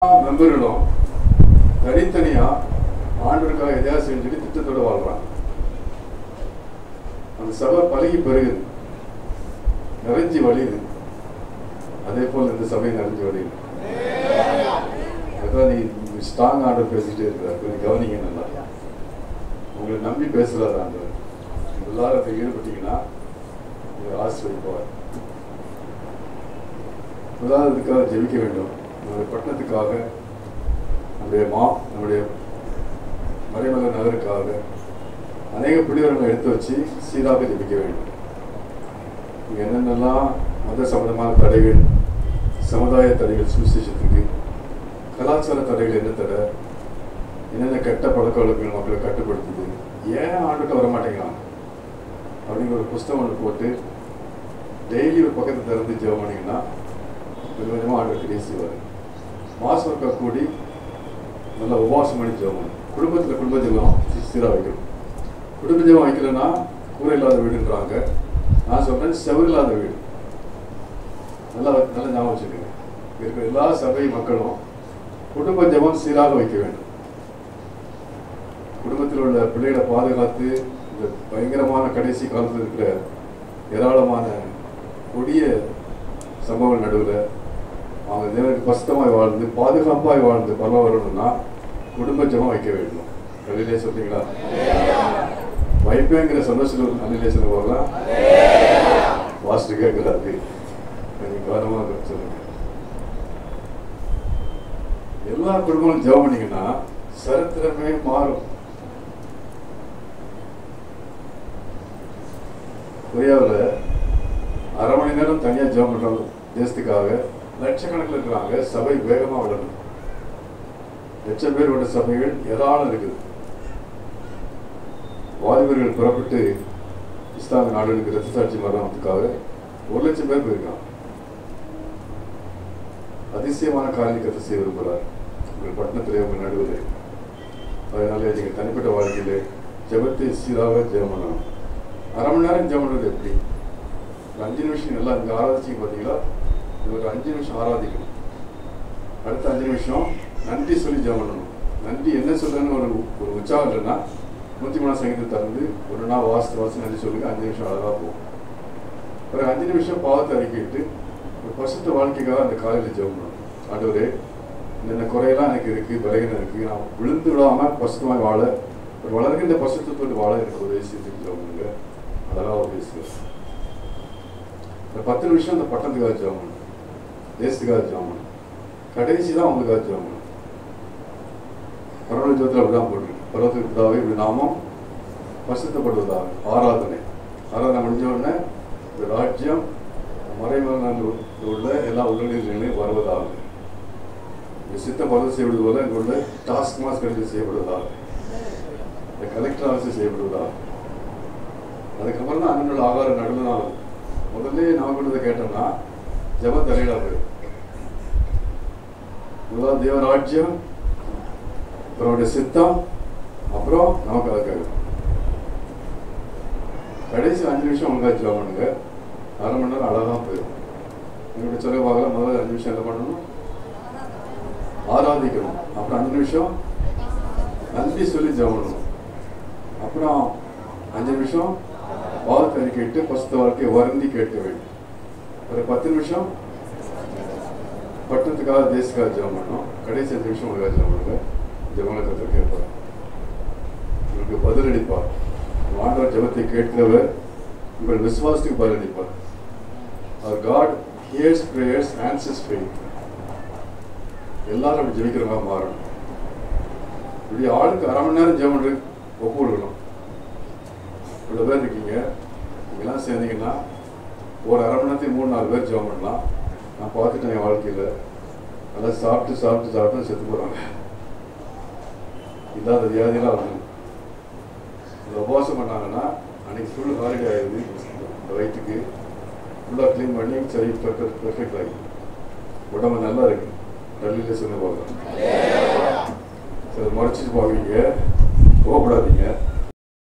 மெம்பர்களும் தனித்தனியாக ஆண்டவருக்காக எதையாவது செஞ்சுட்டு திட்டத்தோடு வாழ்கிறாங்க. அந்த சபை பழகி பெருகுது, நிறைஞ்சி வழியுது. அதே போல் இந்த சபை நிறைஞ்சி வழியுது. அதான் நீ ஸ்ட்ராங் ஆர்டர் பேசிகிட்டே இருக்கிறார். கொஞ்சம் கவனிங்க நல்லா. உங்களை நம்பி பேசுகிறார் ஆண்டவர். எல்லாரும் ஈடுபட்டீங்கன்னா உங்களை ஆசீர்வதிப்பார். முதலாவதுக்காக ஜெபிக்க வேண்டும். நம்முடைய பட்டணத்துக்காக, நம்முடைய மறைமலை நகருக்காக அநேக புள்ளிவரங்களை எடுத்து வச்சு சீராக ஜெபிக்க வேண்டும். இங்கே என்னென்னலாம் மத சம்பந்தமான தடைகள், சமுதாய தடைகள், சுவிசேஷத்துக்கு கலாச்சார தடைகள் என்ன தடை, என்னென்ன கெட்ட பழக்க வழக்கங்கள் மக்களை கட்டுப்படுத்துது, ஏன் ஆண்டுகிட்ட வரமாட்டேங்கிறாங்க அப்படிங்கிற ஒரு புஸ்தகம் ஒன்று போட்டு டெய்லி ஒரு பக்கத்தை திறந்து ஜெபம் பண்ணிங்கன்னா கொஞ்சம் கொஞ்சமாக ஆண்டு கிரியை செய்வார். மாதம் ஒருக்கா கூடி நல்லா உபவாசம் பண்ணி ஜெபம். குடும்ப ஜெபம் சீராக வைக்கணும். குடும்ப ஜெபம் வைக்கலன்னா கூரை இல்லாத வீடுன்றாங்க. நான் சொல்கிறேன் செவர் இல்லாத வீடு. நல்லா ஞாபகம் வச்சுக்கோங்க. இருக்கிற எல்லா சபை மக்களும் குடும்ப ஜெபம் சீராக வைக்க வேண்டும். குடும்பத்தில் உள்ள பிள்ளைகளை பாதுகாத்து இந்த பயங்கரமான கடைசி காலத்தில் இருக்கிற ஏராளமான கொடிய சம்பவங்கள் நடுவில் அவங்க தேவனுக்கு பசுத்தமாய் வாழ்ந்து பாதுகாப்பாய் வாழ்ந்து பரவ வரணும்னா குடும்ப ஜெபம் வைக்க வேண்டும். கல்லிலே சொல்றீங்களா? வைப்பேங்கிற சந்தோஷம் கல்லிலே சொல்லுவாங்களா? வாஸ்து கேட்கறாரு. கொஞ்சம் கவனமாக சொல்லுங்க. எல்லா குடும்பங்களும் ஜெபம் பண்ணீங்கன்னா சரித்திரமே மாறும். கொரியாவில் அரை மணி நேரம் தனியாக ஜெபம் பண்ணுறாங்க. தேசத்துக்காக லட்சக்கணக்கில் இருக்கிறாங்க. சபை வேகமாக வளரும். லட்சம் பேர் கொண்ட சபைகள் ஏராளம் இருக்குது. வாலிபர்கள் புறப்பட்டு இஸ்லாமிய நாடுகளுக்கு ரத்த சாட்சி மரணத்துக்காக 1,00,000 பேர் போயிருக்காங்க. அதிசயமான காரியத்தை செய்ய விரும்புகிறார் உங்கள் பட்டணத்திலே, உங்கள் நடுவில். அதனால நீங்கள் தனிப்பட்ட வாழ்க்கையிலே ஜெபத்தை சீராக ஜெபம் பண்ணணும். அரை மணி நேரம் ஜெபம் பண்ணுறது எப்படி? ஒரு 5 நிமிஷம் நல்லா இங்கே ஆராதிச்சிங்க பார்த்தீங்களா? இது ஒரு 5 நிமிஷம் ஆராதிக்கணும். அடுத்த 5 நிமிஷம் நன்றி சொல்லி ஜெபம் பண்ணணும். நன்றி என்ன சொல்றேன்னு ஒரு உற்சாகம் இல்லைன்னா 103 சங்கீதத்தை திறந்து ஒரு நாள் வாசி நன்றி சொல்லுங்க. 5 நிமிஷம் அழகாக போகும். ஒரு 5 நிமிஷம் பாவத்தை அறிக்கிட்டு ஒரு பசுத்த வாழ்க்கைக்காக அந்த காலையில் ஜெபம் பண்ணணும். ஆண்டவரே, இந்த குறையெல்லாம் எனக்கு இருக்குது, பலகீனம் இருக்குது, நான் விழுந்து விடாமல் பசுத்தமாக வாழ, ஒரு வளர்கின்ற பசுத்தத்தோடு வாழ எனக்கு உதவி செய்து ஜெபம் பண்ணுங்க. அழகாக பேசுகிறேன். இந்த 10 நிமிஷம் அந்த பட்டணத்துக்காக ஜெபம் பண்ணணும், தேசத்துக்காக ஜெபம் பண்ணணும். கடைசி தான் அவங்களுக்காக ஜெபம் பண்ணணும். பரவல ஜோதியில் அப்படிதான் போட்டுருக்கு. பரவத்துக்கு பிதாவே இப்படி நாமம் பசுத்தப்படுவதாக. ஆராதனை முடிஞ்ச உடனே இந்த ராஜ்யம் மறைமலையில் உள்ள எல்லா உள்ளங்களையும் வருவதாக. இந்த சித்த பரவல் செய்யப்படுவது போல இங்கே உள்ள டாஸ்க் மாஸ் கல்வி செய்யப்படுவதாக, இந்த கலெக்டர் ஆஃபீஸ் செய்யப்படுவதாக. அதுக்கப்புறம் தான் அண்ணனோட ஆகாரம் நடுவில் தான். முதல்ல நம்ம கொண்டதை கேட்டோம்னா ஜெப தலையிடா போயிடும். முதல் தேவராஜ்யம், அப்புறம் சித்தம், அப்புறம் நமக்கு அதுக்காக. கடைசி 5 நிமிஷம் உங்களுக்காக ஜெபம் பண்ணுங்க. அரை மணி நேரம் அழகாக போயிடும். எங்களுடைய சொல்ல பார்க்கலாம். முதல்ல 5 நிமிஷம் என்ன பண்ணணும்? ஆராதிக்கணும். அப்புறம் 5 நிமிஷம் நன்றி சொல்லி ஜெபம் பண்ணணும். அப்புறம் 5 நிமிஷம் பாவத்தை அறிக்கிட்டு பசுத்த வாழ்க்கையை வருந்தி கேட்க வேண்டும். ஒரு 10 நிமிஷம் பட்டணத்துக்காக தேசத்துக்காக ஜெபம் பண்ணணும். கடைசி 5 நிமிஷம் உங்களுக்காக ஜெபம் பண்ணுங்க. ஜெபங்களை கருத்து கேட்பார், உங்களுக்கு பதிலளிப்பார். ஆண்டவர் ஜெபத்தை கேட்கிறவர் உங்கள் விசுவாசத்துக்கு பதிலளிப்பார். அவர் God hears prayers, answers faith. எல்லாரும் அப்படி ஜெபிக்கிறவங்க மாறணும். இப்படி ஆளுக்கு அரை மணி நேரம் ஜெபம் பண்ணி ஒப்பு கொடுக்கணும். இவ்வளோ பேர் இருக்கீங்க, நீங்கள்லாம் சேர்ந்தீங்கன்னா ஒரு அரை மணி நேரத்துக்கு 3-4 பேர் ஜெபம் பண்ணலாம். நான் பார்த்துட்டேன் என் வாழ்க்கையில். நல்லா சாப்பிட்டு செத்து போகிறாங்க. இல்லாத வியாதியெல்லாம் வந்து இந்த உபவாசம் பண்ணாங்கன்னா அன்றைக்கி ஃபுல் ஹாலிடே ஆகிடுது. இந்த வயிற்றுக்கு ஃபுல்லாக க்ளீன் பண்ணி சரி பெர்ஃபெக்ட் ஆகி உடம்பு நல்லா இருக்குது. டல்லியில் சொன்ன பார்க்குறேன். சரி, முறைச்சிட்டு போவீங்க, போகக்கூடாதீங்க.